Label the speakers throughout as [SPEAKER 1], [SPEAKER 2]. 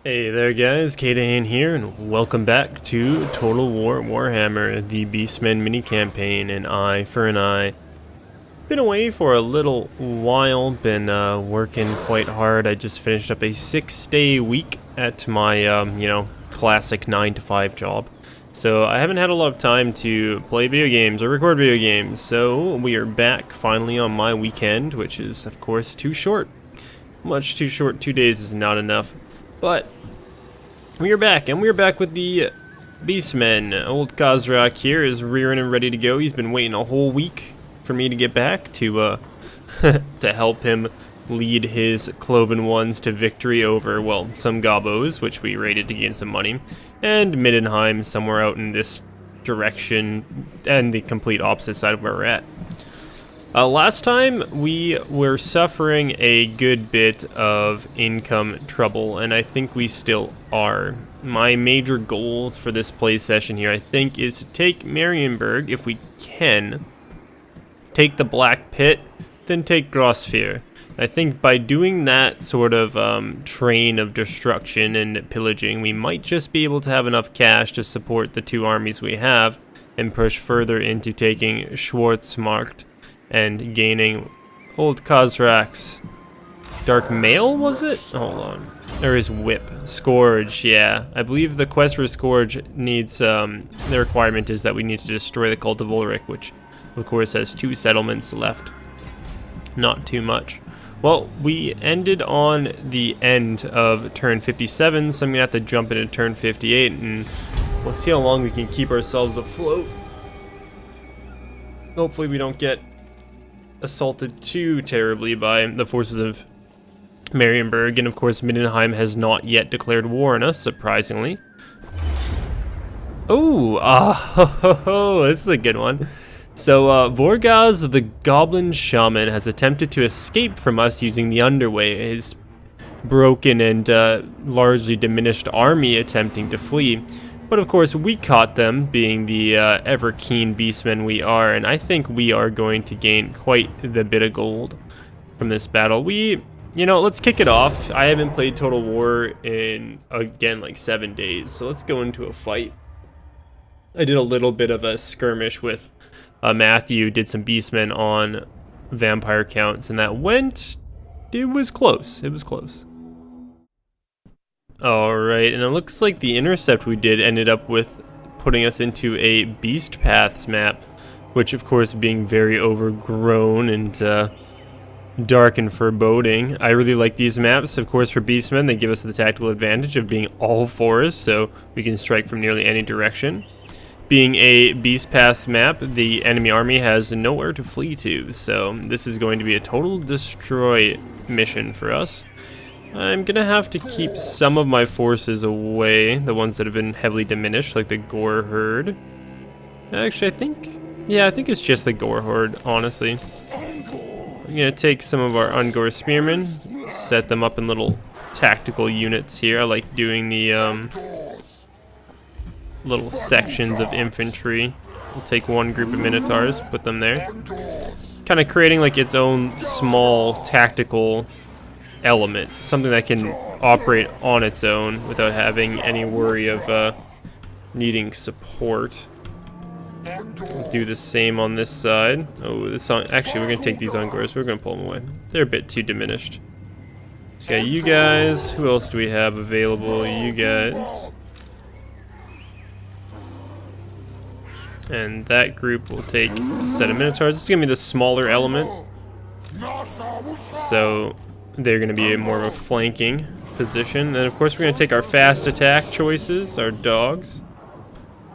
[SPEAKER 1] Hey there guys, Kadahan here, and welcome back to Total War Warhammer, the Beastmen mini-campaign, an eye for an eye. Been away for a little while, been working quite hard. I just finished up a 6-day week at my, classic 9-to-5 job. So I haven't had a lot of time to play video games or record video games, so we are back finally on my weekend, which is, of course, too short. Much too short. 2 days is not enough. But we are back, and we are back with the Beastmen. Old Khazrak here is rearing and ready to go. He's been waiting a whole week for me to get back to to help him lead his Cloven Ones to victory over, well, some Gobos, which we raided to gain some money, and Middenheim somewhere out in this direction, and the complete opposite side of where we're at. Last time, we were suffering a good bit of income trouble, and I think we still are. My major goals for this play session here, I think, is to take Marienburg, if we can, take the Black Pit, then take Grossphere. I think by doing that sort of train of destruction and pillaging, we might just be able to have enough cash to support the two armies we have, and push further into taking Schwarzmarkt and gaining old Khazrak's Dark Mail, was it? Hold on. Or his whip. Scourge, yeah. I believe the quest for Scourge needs, the requirement is that we need to destroy the Cult of Ulrich, which, of course, has 2 settlements left. Not too much. Well, we ended on the end of turn 57, so I'm going to have to jump into turn 58, and we'll see how long we can keep ourselves afloat. Hopefully we don't get assaulted too terribly by the forces of Marienburg, and of course Middenheim has not yet declared war on us, surprisingly. Oh, this is a good one. So Vorgaz the Goblin Shaman has attempted to escape from us using the underway, his broken and largely diminished army attempting to flee. But of course, we caught them, being the ever-keen beastmen we are, and I think we are going to gain quite the bit of gold from this battle. Let's kick it off. I haven't played Total War in, again, like 7 days, so let's go into a fight. I did a little bit of a skirmish with Matthew, did some beastmen on vampire counts, and that went, it was close, it was close. Alright, and it looks like the intercept we did ended up with putting us into a Beast Paths map, which of course being very overgrown and dark and foreboding. I really like these maps. Of course, for Beastmen, they give us the tactical advantage of being all forest, so we can strike from nearly any direction. Being a Beast Paths map, the enemy army has nowhere to flee to, so this is going to be a total destroy mission for us. I'm gonna have to keep some of my forces away, the ones that have been heavily diminished, like the Gore Herd. Actually, I think it's just the Gore Horde, honestly. I'm gonna take some of our Ungor Spearmen, set them up in little tactical units here. I like doing the little sections of infantry. We'll take one group of Minotaurs, put them there. Kind of creating like its own small tactical element, something that can operate on its own without having any worry of needing support. We'll do the same on this side. Actually, we're gonna take these Ungors. We're gonna pull them away. They're a bit too diminished. Okay, you guys. Who else do we have available? You guys. And that group will take a set of Minotaurs. This is gonna be the smaller element, so they're going to be more of a flanking position. And of course we're going to take our fast attack choices, our dogs,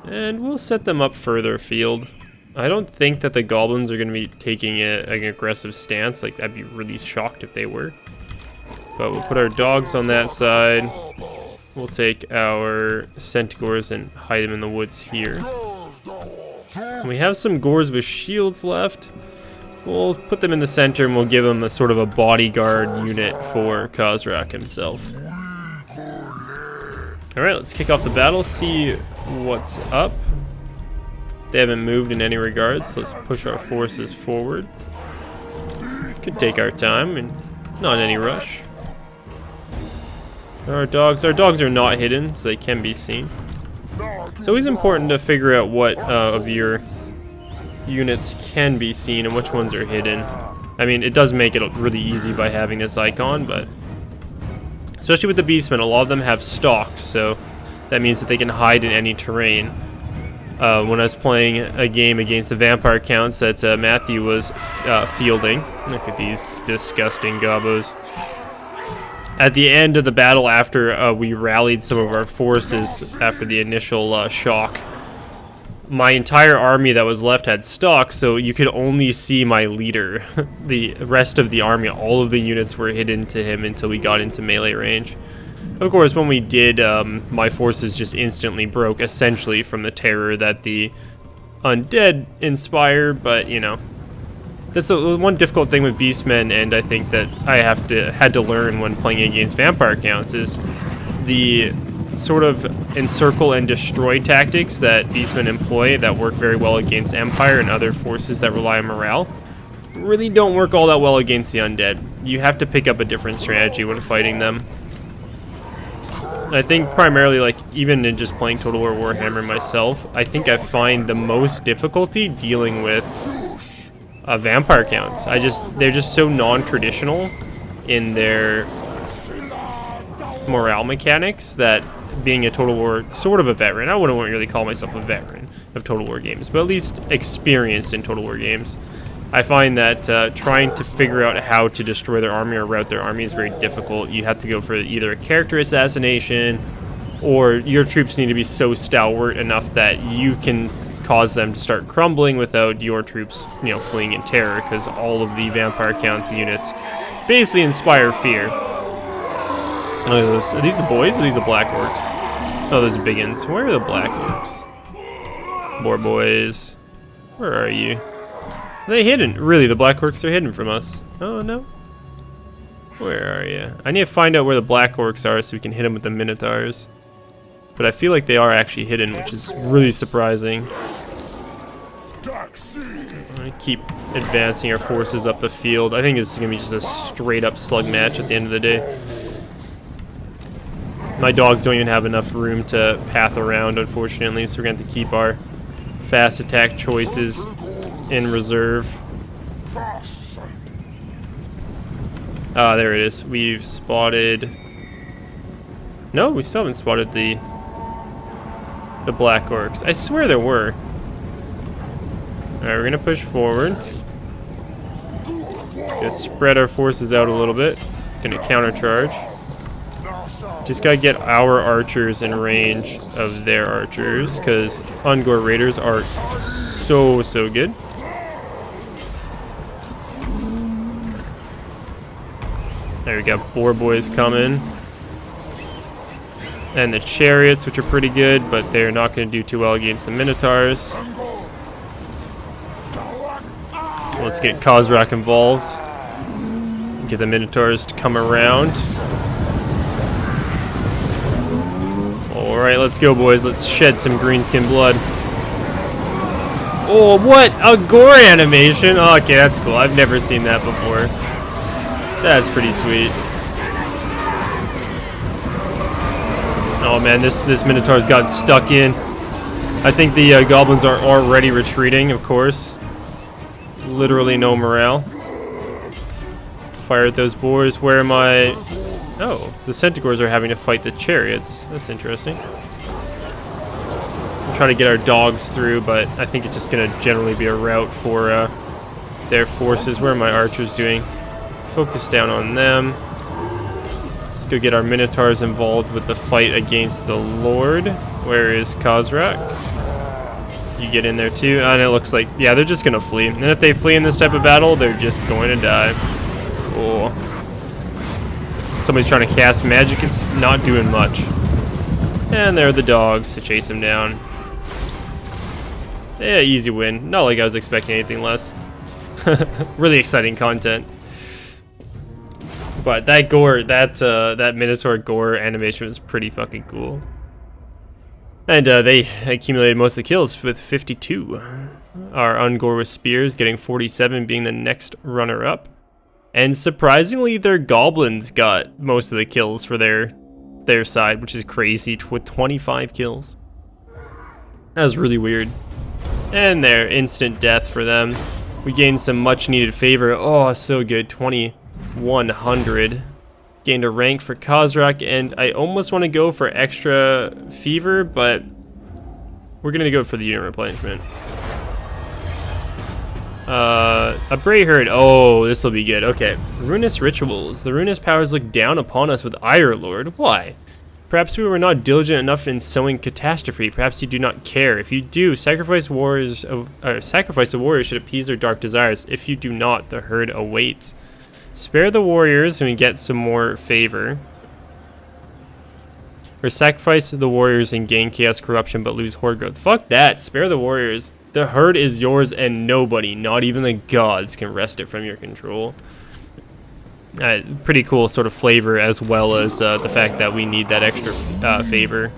[SPEAKER 1] and we'll set them up further afield. I don't think that the goblins are going to be taking an aggressive stance. Like, I'd be really shocked if they were. But we'll put our dogs on that side. We'll take our centaurs and hide them in the woods here. And we have some gores with shields left. We'll put them in the center, and we'll give them a sort of a bodyguard unit for Khazrak himself. Alright, let's kick off the battle, see what's up. They haven't moved in any regards, so let's push our forces forward. Could take our time, and not in any rush. Our dogs are not hidden, so they can be seen. It's always important to figure out what of your units can be seen and which ones are hidden. I mean, it does make it really easy by having this icon, but especially with the Beastmen, a lot of them have stalks, so that means that they can hide in any terrain. When I was playing a game against the vampire counts that Matthew was fielding, look at these disgusting gobos. At the end of the battle, after we rallied some of our forces after the initial shock, my entire army that was left had stalks, so you could only see my leader. The rest of the army, all of the units were hidden to him until we got into melee range. Of course, when we did, my forces just instantly broke, essentially from the terror that the undead inspired, but, you know, that's one difficult thing with Beastmen, and I think that I had to learn when playing against vampire counts, is the sort of encircle and destroy tactics that Beastmen employ that work very well against Empire and other forces that rely on morale really don't work all that well against the undead. You have to pick up a different strategy when fighting them. I think primarily, like, even in just playing Total War Warhammer myself, I think I find the most difficulty dealing with vampire counts. They're just so non-traditional in their morale mechanics that being a Total War, sort of a veteran, I wouldn't really call myself a veteran of Total War games, but at least experienced in Total War games, I find that trying to figure out how to destroy their army or rout their army is very difficult. You have to go for either a character assassination, or your troops need to be so stalwart enough that you can cause them to start crumbling without your troops, you know, fleeing in terror, because all of the vampire counts units basically inspire fear. Oh, are these the boys or are these the black orcs? Oh, those are big uns. Where are the black orcs? Boar boys. Where are you? Are they hidden? Really, the black orcs are hidden from us. Oh, no. Where are you? I need to find out where the black orcs are so we can hit them with the minotaurs. But I feel like they are actually hidden, which is really surprising. I keep advancing our forces up the field. I think it's going to be just a straight up slug match at the end of the day. My dogs don't even have enough room to path around, unfortunately, so we're going to have to keep our fast attack choices in reserve. Ah, there it is. We've spotted... No, we still haven't spotted the black orcs. I swear there were. Alright, we're gonna push forward. Gonna spread our forces out a little bit. Gonna countercharge. Just gotta get our archers in range of their archers, because Ungor Raiders are so good. There we go, boar boys coming. And the chariots, which are pretty good, but they're not going to do too well against the minotaurs. Let's get Khazrak involved. Get the minotaurs to come around. Alright, let's go, boys. Let's shed some greenskin blood. Oh, what? A gore animation? Oh, okay, that's cool. I've never seen that before. That's pretty sweet. Oh man, this Minotaur's got stuck in. I think the goblins are already retreating, of course. Literally no morale. Fire at those boars. Where am I? Oh, the Centaurs are having to fight the chariots. That's interesting. We'll try to get our dogs through, but I think it's just going to generally be a rout for their forces. Where are my archers doing? Focus down on them. Let's go get our Minotaurs involved with the fight against the Lord. Where is Khazrak? You get in there too. And it looks like, yeah, they're just going to flee. And if they flee in this type of battle, they're just going to die. Oh. Somebody's trying to cast magic. It's not doing much. And there are the dogs to chase him down. Yeah, easy win. Not like I was expecting anything less. Really exciting content. But that gore, that Minotaur gore animation was pretty fucking cool. And they accumulated most of the kills with 52. Our Ungor with spears getting 47, being the next runner-up. And surprisingly, their goblins got most of the kills for their their side, which is crazy, with 25 kills. That was really weird. And there, instant death for them. We gained some much needed favor. Oh, so good. 2100. Gained a rank for Khazrak, and I almost want to go for extra fever, but we're going to go for the unit replenishment. A Bray Herd. Oh, this will be good. Okay. Ruinous Rituals. The ruinous powers look down upon us with ire, Lord. Why? Perhaps we were not diligent enough in sowing catastrophe. Perhaps you do not care. If you do, sacrifice a warrior should appease their dark desires. If you do not, the herd awaits. Spare the warriors and we get some more favor. Or sacrifice the warriors and gain chaos corruption but lose horde growth. Fuck that. Spare the warriors. The herd is yours and nobody, not even the gods, can wrest it from your control. Pretty cool sort of flavor, as well as the fact that we need that extra favor.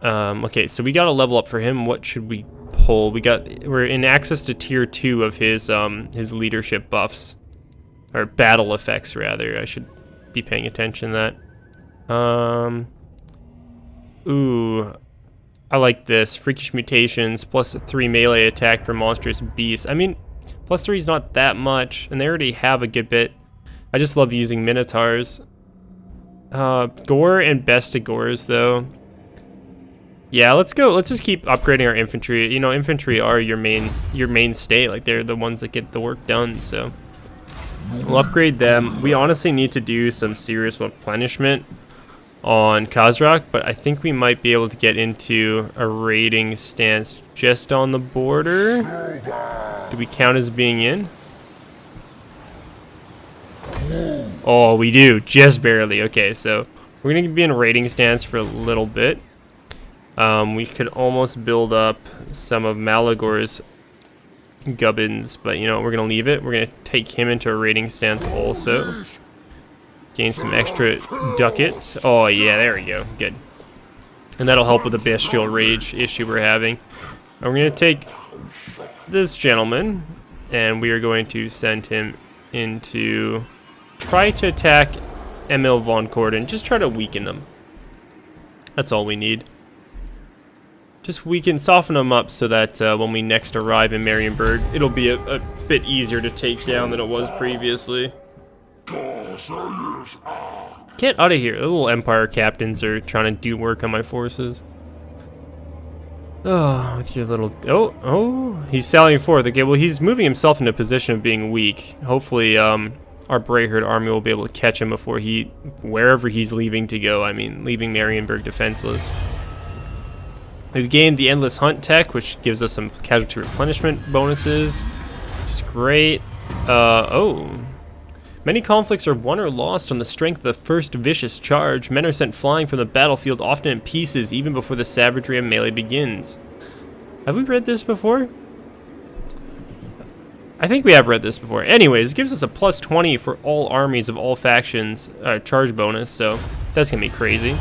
[SPEAKER 1] Okay, so we got a level up for him. What should we pull? We're in access to tier 2 of his leadership buffs, or battle effects rather. I should be paying attention to that. Ooh, I like this. Freakish mutations, plus 3 melee attack for monstrous beasts. I mean, plus 3 is not that much, and they already have a good bit. I just love using Minotaurs. Gore and Bestigores, though. Yeah, let's go. Let's just keep upgrading our infantry. You know, infantry are your mainstay. Like, they're the ones that get the work done, so we'll upgrade them. We honestly need to do some serious replenishment on Khazrak, but I think we might be able to get into a raiding stance just on the border. Do we count as being in? Oh, we do, just barely. Okay, so we're gonna be in a raiding stance for a little bit. We could almost build up some of Malagor's gubbins, but you know, we're gonna leave it. We're gonna take him into a raiding stance also. Gain some extra ducats. Oh yeah, there we go. Good. And that'll help with the bestial rage issue we're having. And we're going to take this gentleman, and we are going to send him into... Try to attack Emil von Corden. Just try to weaken them. That's all we need. Just soften them up so that when we next arrive in Marienburg, it'll be a bit easier to take down than it was previously. Get out of here. The little Empire captains are trying to do work on my forces. Oh, with your little... Oh, he's sallying forth. Okay, well, he's moving himself into a position of being weak. Hopefully, our Brayherd army will be able to catch him before wherever he's leaving to go. I mean, leaving Marienburg defenseless. We've gained the Endless Hunt tech, which gives us some casualty replenishment bonuses, which is great. Many conflicts are won or lost on the strength of the first vicious charge. Men are sent flying from the battlefield, often in pieces, even before the savagery of melee begins. Have we read this before? I think we have read this before. Anyways, it gives us a plus 20 for all armies of all factions, charge bonus, so that's gonna be crazy.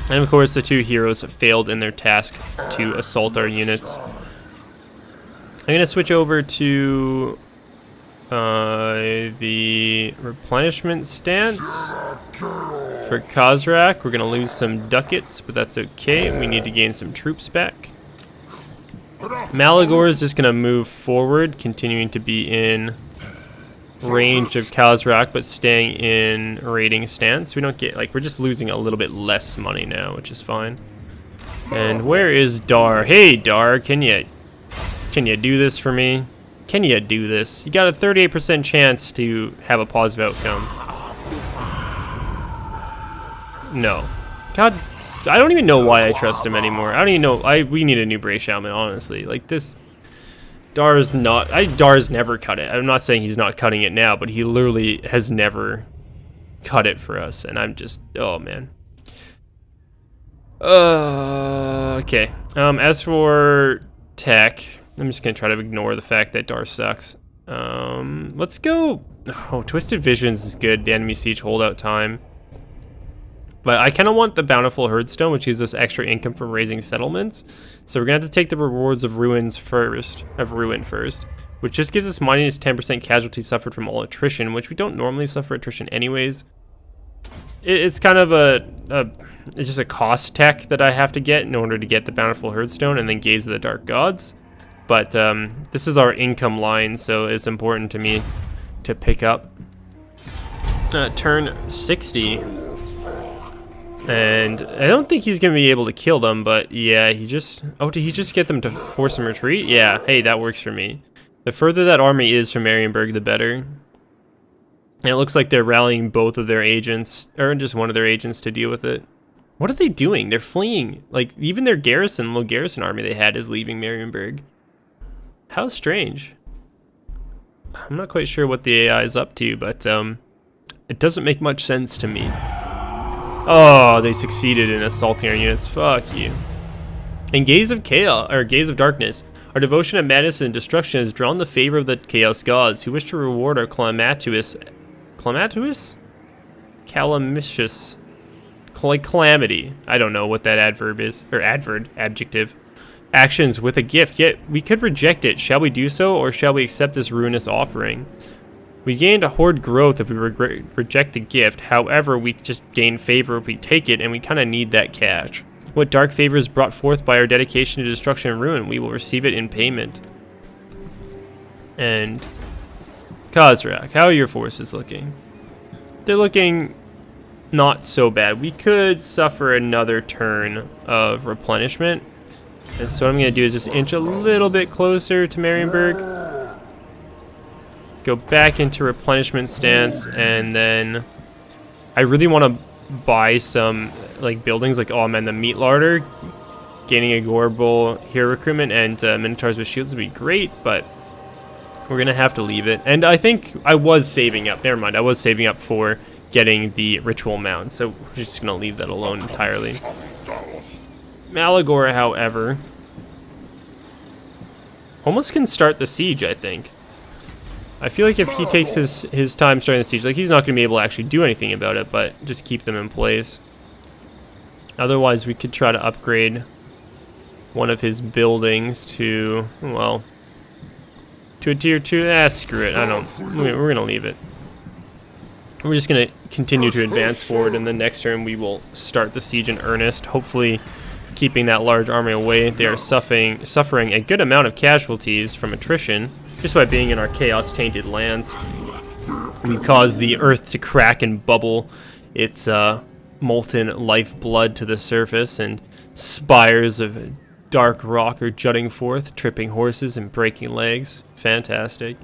[SPEAKER 1] And of course, the 2 heroes have failed in their task to assault our units. I'm gonna switch over to the replenishment stance for Khazrak. We're gonna lose some ducats, but that's okay. We need to gain some troops back. Malagor is just gonna move forward, continuing to be in range of Khazrak, but staying in raiding stance. We don't get, like, we're just losing a little bit less money now, which is fine. And where is Dar? Hey Dar, can you do this for me? Can you do this? You got a 38% chance to have a positive outcome. No. God, I don't even know why I trust him anymore. I don't even know. We need a new Bray Shaman, honestly. Like, this... Dar's never cut it. I'm not saying he's not cutting it now, but he literally has never cut it for us. And I'm just... Oh, man. Okay. As for tech... I'm just going to try to ignore the fact that Dar sucks. Let's go... Oh, Twisted Visions is good. The enemy siege holdout time. But I kind of want the Bountiful Herdstone, which gives us extra income from raising settlements. So we're going to have to take the Rewards of Ruin first. Which just gives us minus 10% casualty suffered from all attrition, which we don't normally suffer attrition anyways. it's kind of it's just a cost tech that I have to get in order to get the Bountiful Hearthstone and then Gaze of the Dark Gods. But this is our income line, so it's important to me to pick up. Turn 60. And I don't think he's going to be able to kill them, but yeah, oh, did he just get them to force him retreat? Yeah, hey, that works for me. The further that army is from Marienburg, the better. And it looks like they're rallying both of their agents, or just one of their agents, to deal with it. What are they doing? They're fleeing. Like, even their low garrison army they had is leaving Marienburg. How strange. I'm not quite sure what the AI is up to, but it doesn't make much sense to me. Oh, they succeeded in assaulting our units. Fuck you. In Gaze of Chaos, or Gaze of Darkness, our devotion to madness and destruction has drawn the favor of the Chaos Gods, who wish to reward our calamity. I don't know what that adverb is, or adjective. Actions with a gift, yet we could reject it. Shall we do so, or shall we accept this ruinous offering? We gained a horde growth if we reject the gift. However, we just gain favor if we take it, and we kind of need that cash. What dark favor is brought forth by our dedication to destruction and ruin, we will receive it in payment. And Khazrak, how are your forces looking? They're looking not so bad. We could suffer another turn of replenishment. And so what I'm going to do is just inch a little bit closer to Marienburg. Go back into replenishment stance, and then I really want to buy some like buildings, like the meat larder. Gaining a Gorbel hero recruitment and Minotaurs with shields would be great, but we're gonna have to leave it. And I think I was saving up. Never mind, I was saving up for getting the ritual mound, so we're just gonna leave that alone entirely. Malagor, however, almost can start the siege, I think. I feel like if he takes his time starting the siege, like, he's not going to be able to actually do anything about it, but just keep them in place. Otherwise, we could try to upgrade one of his buildings to, well, to a tier 2. Screw it. We're going to leave it. We're just going to continue to advance forward, and the next turn we will start the siege in earnest, hopefully keeping that large army away. They are suffering a good amount of casualties from attrition, just by being in our chaos-tainted lands. We've caused the earth to crack and bubble its molten lifeblood to the surface, and spires of dark rock are jutting forth, tripping horses and breaking legs. Fantastic.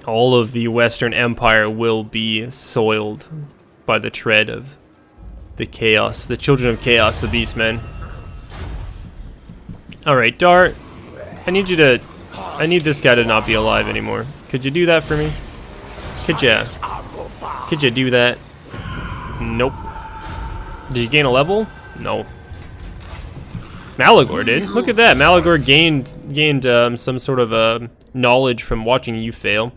[SPEAKER 1] All of the Western Empire will be soiled by the tread of the chaos, the children of chaos, the Beastmen. Alright, Dart, I need this guy to not be alive anymore. Could you do that for me? Could you do that? Nope. Did you gain a level? No. Malagor did. Look at that. Malagor gained some sort of knowledge from watching you fail.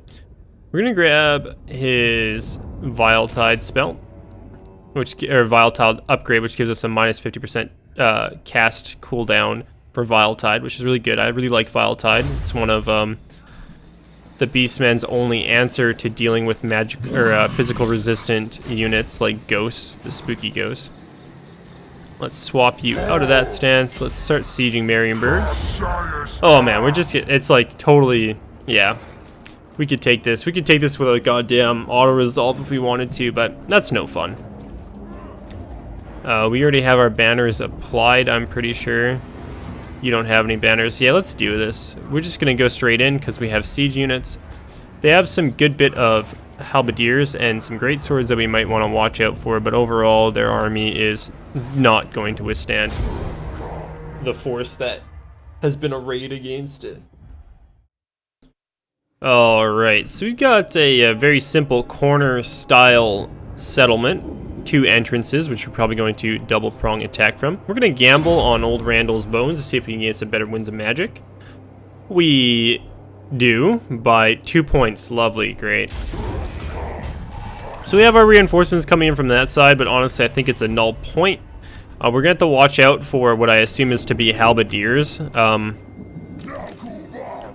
[SPEAKER 1] We're gonna grab his Vile Tide spell, Vile Tide upgrade, which gives us a minus 50% cast cooldown for Vile Tide, which is really good. I really like Vile Tide. It's one of the Beastmen's only answer to dealing with magic or physical resistant units like ghosts, the spooky ghosts. Let's swap you out of that stance. Let's start sieging Marienburg. Oh man, it's like totally, yeah. We could take this. We could take this with a goddamn auto-resolve if we wanted to, but that's no fun. We already have our banners applied, I'm pretty sure. You don't have any banners. Yeah, let's do this. We're just going to go straight in because we have siege units. They have some good bit of halberdiers and some great swords that we might want to watch out for, but overall their army is not going to withstand the force that has been arrayed against it. Alright, so we've got a very simple corner style settlement. 2 entrances, which we're probably going to double prong attack from. We're going to gamble on old Randall's bones to see if we can get some better winds of magic. We do by 2 points. Lovely, great. So we have our reinforcements coming in from that side, but honestly I think it's a null point. We're going to have to watch out for what I assume is to be halberdiers.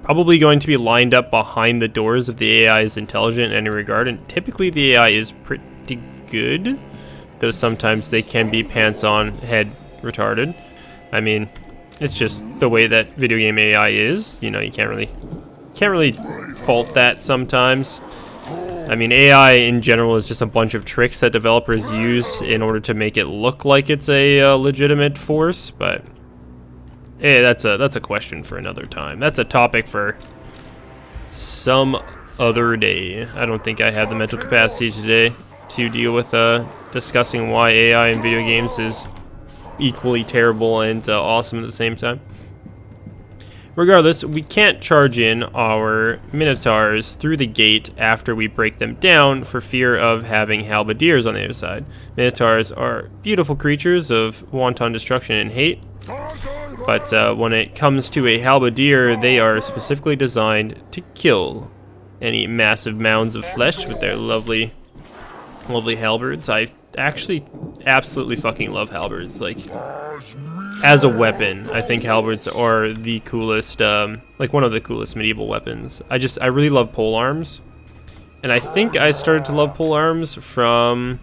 [SPEAKER 1] Probably going to be lined up behind the doors if the AI is intelligent in any regard, and typically the AI is pretty good, though sometimes they can be pants on head retarded. I mean, it's just the way that video game AI is. You know, you can't really fault that sometimes. I mean, AI in general is just a bunch of tricks that developers use in order to make it look like it's a legitimate force, but hey, that's a question for another time. That's a topic for some other day. I don't think I have the mental capacity today to deal with discussing why AI in video games is equally terrible and awesome at the same time. Regardless, we can't charge in our Minotaurs through the gate after we break them down for fear of having halberdiers on the other side. Minotaurs are beautiful creatures of wanton destruction and hate, but when it comes to a halberdier, they are specifically designed to kill any massive mounds of flesh with their lovely halberds. I actually absolutely fucking love halberds. Like, as a weapon, I think halberds are the coolest, like one of the coolest medieval weapons. I really love pole arms, and I think I started to love pole arms from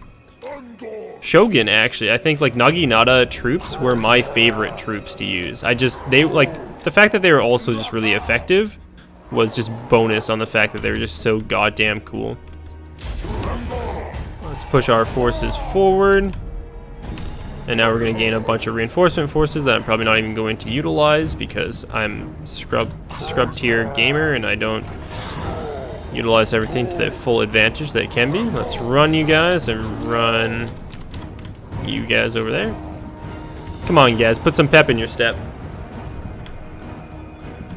[SPEAKER 1] Shogun, actually. I think like Naginata troops were my favorite troops to use. They like, the fact that they were also just really effective was just bonus on the fact that they were just so goddamn cool. Let's push our forces forward. And now we're going to gain a bunch of reinforcement forces that I'm probably not even going to utilize because I'm scrub tier gamer and I don't utilize everything to the full advantage that it can be. Let's run you guys and run you guys over there. Come on, guys, put some pep in your step.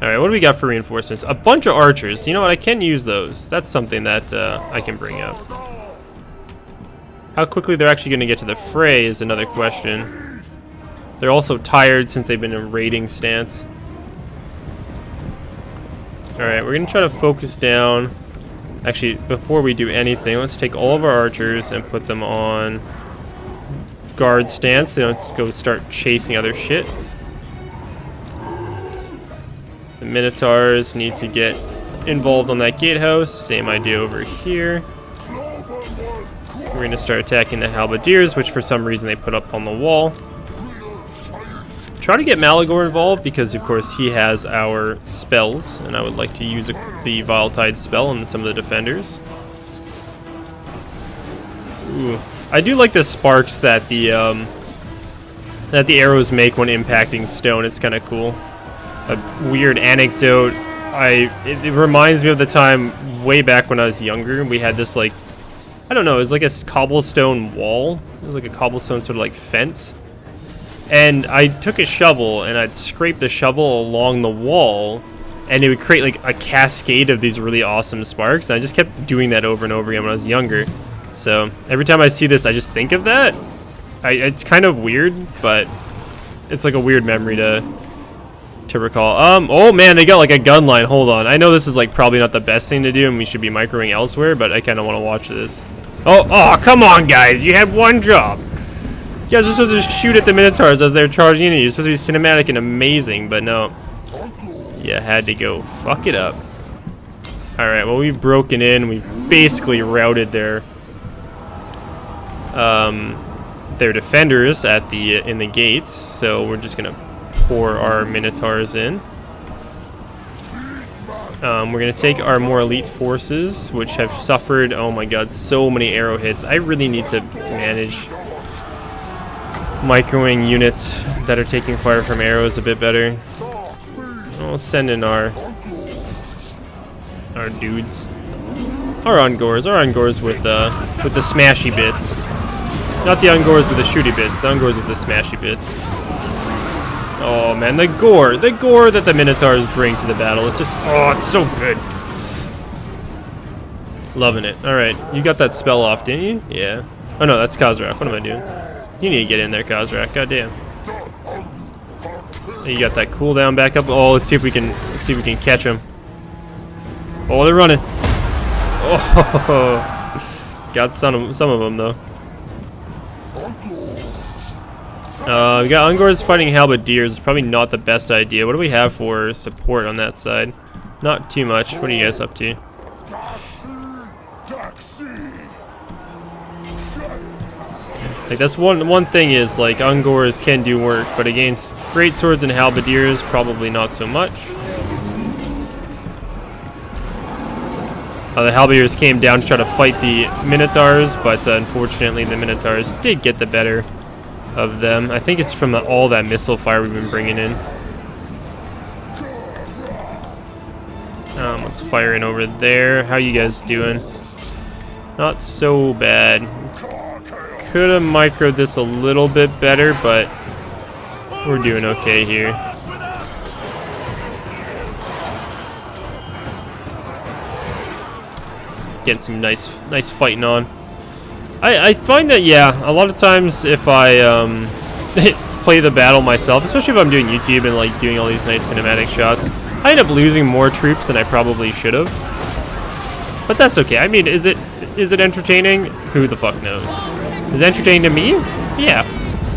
[SPEAKER 1] Alright, what do we got for reinforcements? A bunch of archers. You know what? I can use those. That's something that I can bring up. How quickly they're actually going to get to the fray is another question. They're also tired since they've been in a raiding stance. Alright, we're going to try to focus down. Actually, before we do anything, let's take all of our archers and put them on guard stance. They don't go start chasing other shit. The Minotaurs need to get involved on that gatehouse. Same idea over here. We're going to start attacking the halberdiers, which for some reason they put up on the wall. Try to get Malagor involved because, of course, he has our spells, and I would like to use the Viletide spell on some of the defenders. Ooh. I do like the sparks that the arrows make when impacting stone. It's kind of cool. A weird anecdote. It reminds me of the time way back when I was younger. We had this, like, I don't know, it was like a cobblestone wall. It was like a cobblestone sort of like fence. And I took a shovel and I'd scrape the shovel along the wall and it would create like a cascade of these really awesome sparks. And I just kept doing that over and over again when I was younger. So every time I see this, I just think of that. It's kind of weird, but it's like a weird memory to recall. Oh man, they got like a gun line. Hold on. I know this is like probably not the best thing to do and we should be microing elsewhere, but I kind of want to watch this. Oh, come on, guys. You had one job. You guys are supposed to shoot at the Minotaurs as they're charging in. You're supposed to be cinematic and amazing, but no. You had to go fuck it up. Alright, well, we've broken in. We've basically routed their defenders at in the gates. So we're just going to pour our Minotaurs in. We're going to take our more elite forces, which have suffered, oh my god, so many arrow hits. I really need to manage microwing units that are taking fire from arrows a bit better. We'll send in our dudes. Our Ungors with the smashy bits. Not the Ungors with the shooty bits, the Ungors with the smashy bits. Oh man, the gore that the Minotaurs bring to the battle is just, oh, it's so good. Loving it. Alright, you got that spell off, didn't you? Yeah. Oh no, that's Khazrak. What am I doing? You need to get in there, Khazrak. Goddamn. You got that cooldown back up. Oh, let's see if we can catch him. Oh, they're running. Oh, got some of them though. We got Ungors fighting halberdiers. It's probably not the best idea. What do we have for support on that side? Not too much. What are you guys up to? Like, that's one thing is, like, Ungors can do work, but against great swords and halberdiers, probably not so much. The halberdiers came down to try to fight the Minotaurs, but unfortunately the Minotaurs did get the better of them. I think it's from all that missile fire we've been bringing in. Let's fire in over there. How you guys doing? Not so bad. Could have microed this a little bit better, but we're doing okay here. Getting some nice fighting on. I find that, yeah, a lot of times if I play the battle myself, especially if I'm doing YouTube and like doing all these nice cinematic shots, I end up losing more troops than I probably should have. But that's okay. I mean, is it entertaining? Who the fuck knows? Is it entertaining to me? Yeah.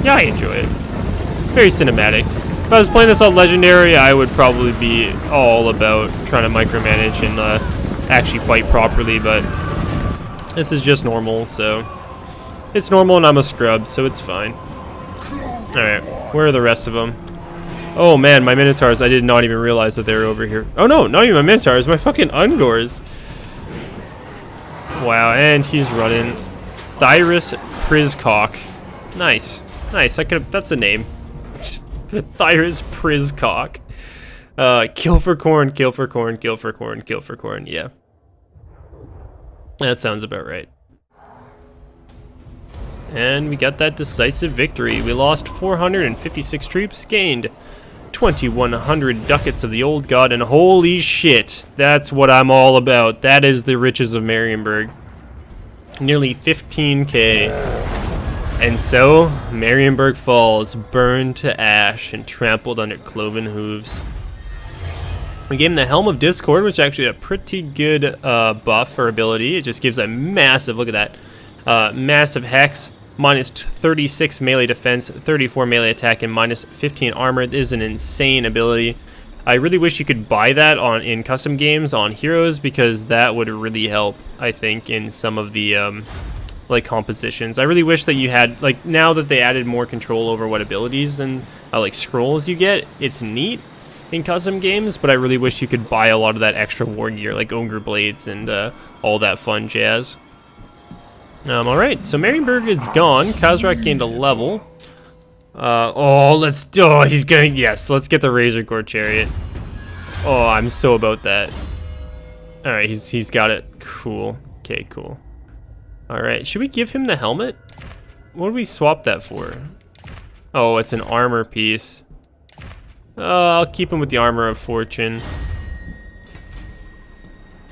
[SPEAKER 1] Yeah, I enjoy it. Very cinematic. If I was playing this on Legendary, I would probably be all about trying to micromanage and actually fight properly, but this is just normal, so it's normal and I'm a scrub, so it's fine. Alright, where are the rest of them? Oh man, my Minotaurs, I did not even realize that they were over here. Oh no, not even my Minotaurs, my fucking Ungors. Wow, and he's running Thyrus Prizcock. Nice. Nice, that's a name. Thyrus Prizcock. Kill for corn, kill for corn, kill for corn, kill for corn, yeah. That sounds about right. And we got that decisive victory. We lost 456 troops, gained 2,100 ducats of the old god, and holy shit, that's what I'm all about. That is the riches of Marienburg. Nearly 15k. And so, Marienburg falls, burned to ash and trampled under cloven hooves. We gave him the Helm of Discord, which actually had a pretty good buff or ability. It just gives a massive, look at that, massive hex, minus 36 melee defense, 34 melee attack, and minus 15 armor. It is an insane ability. I really wish you could buy that in custom games on heroes, because that would really help, I think, in some of the like compositions. I really wish that you had, like, now that they added more control over what abilities and like scrolls you get, it's neat in custom games, but I really wish you could buy a lot of that extra war gear, like ogre blades and all that fun jazz. Alright, so Marienburg is gone. Khazrak gained a level. Let's get the Razor Core Chariot. Oh, I'm so about that. Alright, he's got it. Cool. Okay, cool. Alright, should we give him the helmet? What do we swap that for? Oh, it's an armor piece. I'll keep him with the Armor of Fortune.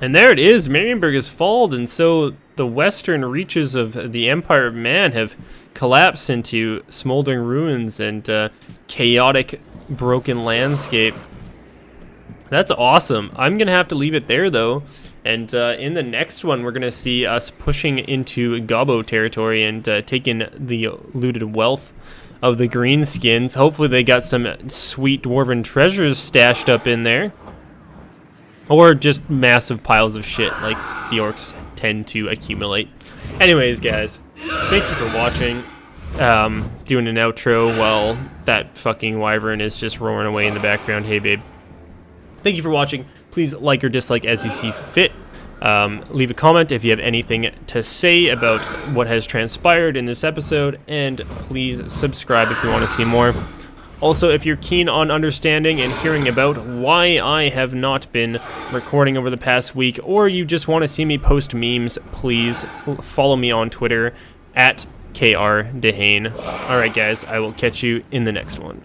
[SPEAKER 1] And there it is, Marienburg has fallen, and so the western reaches of the Empire of Man have collapsed into smoldering ruins and chaotic, broken landscape. That's awesome. I'm going to have to leave it there, though. And in the next one, we're going to see us pushing into Gobbo territory and taking the looted wealth of the greenskins. Hopefully they got some sweet dwarven treasures stashed up in there. Or just massive piles of shit like the orcs tend to accumulate. Anyways, guys, thank you for watching. Doing an outro while that fucking wyvern is just roaring away in the background. Hey, babe. Thank you for watching. Please like or dislike as you see fit. Leave a comment if you have anything to say about what has transpired in this episode, and please subscribe if you want to see more. Also, if you're keen on understanding and hearing about why I have not been recording over the past week, or you just want to see me post memes, please follow me on Twitter at KRDehane. Alright guys, I will catch you in the next one.